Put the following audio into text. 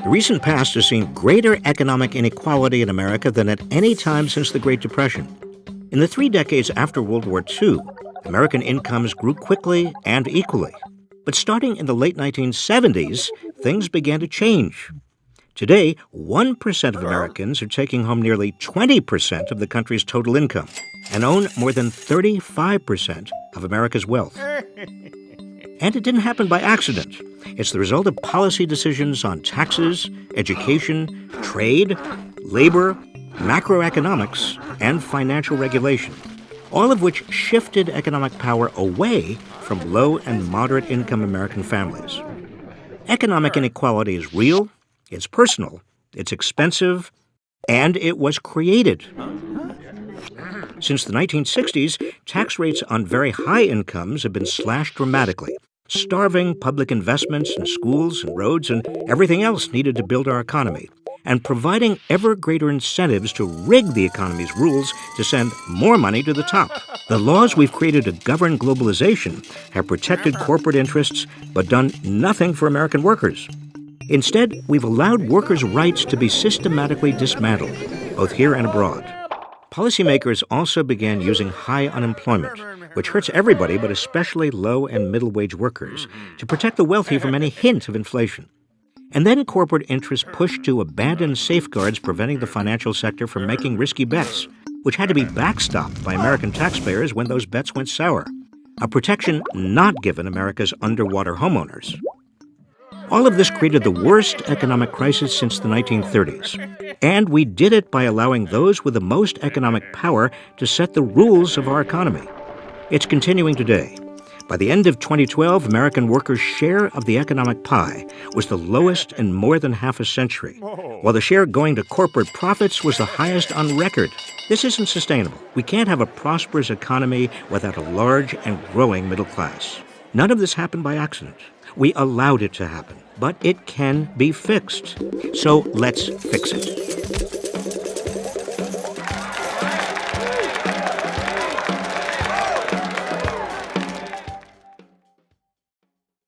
The recent past has seen greater economic inequality in America than at any time since the Great Depression. In the 3 decades after World War II, American incomes grew quickly and equally. But starting in the late 1970s, things began to change. Today, 1% of Americans are taking home nearly 20% of the country's total income and own more than 35% of America's wealth. And it didn't happen by accident. It's the result of policy decisions on taxes, education, trade, labor, macroeconomics, and financial regulation, all of which shifted economic power away from low and moderate income American families. Economic inequality is real, it's personal, it's expensive, and it was created. Since the 1960s, tax rates on very high incomes have been slashed dramatically, starving public investments in schools and roads and everything else needed to build our economy, and providing ever greater incentives to rig the economy's rules to send more money to the top. The laws we've created to govern globalization have protected corporate interests but done nothing for American workers. Instead, we've allowed workers' rights to be systematically dismantled, both here and abroad. Policymakers also began using high unemployment, which hurts everybody but especially low and middle-wage workers, to protect the wealthy from any hint of inflation. And then corporate interests pushed to abandon safeguards preventing the financial sector from making risky bets, which had to be backstopped by American taxpayers when those bets went sour, a protection not given America's underwater homeowners. All of this created the worst economic crisis since the 1930s. And we did it by allowing those with the most economic power to set the rules of our economy. It's continuing today. By the end of 2012, American workers' share of the economic pie was the lowest in more than half a century, while the share going to corporate profits was the highest on record. This isn't sustainable. We can't have a prosperous economy without a large and growing middle class. None of this happened by accident. We allowed it to happen, but it can be fixed. So let's fix it.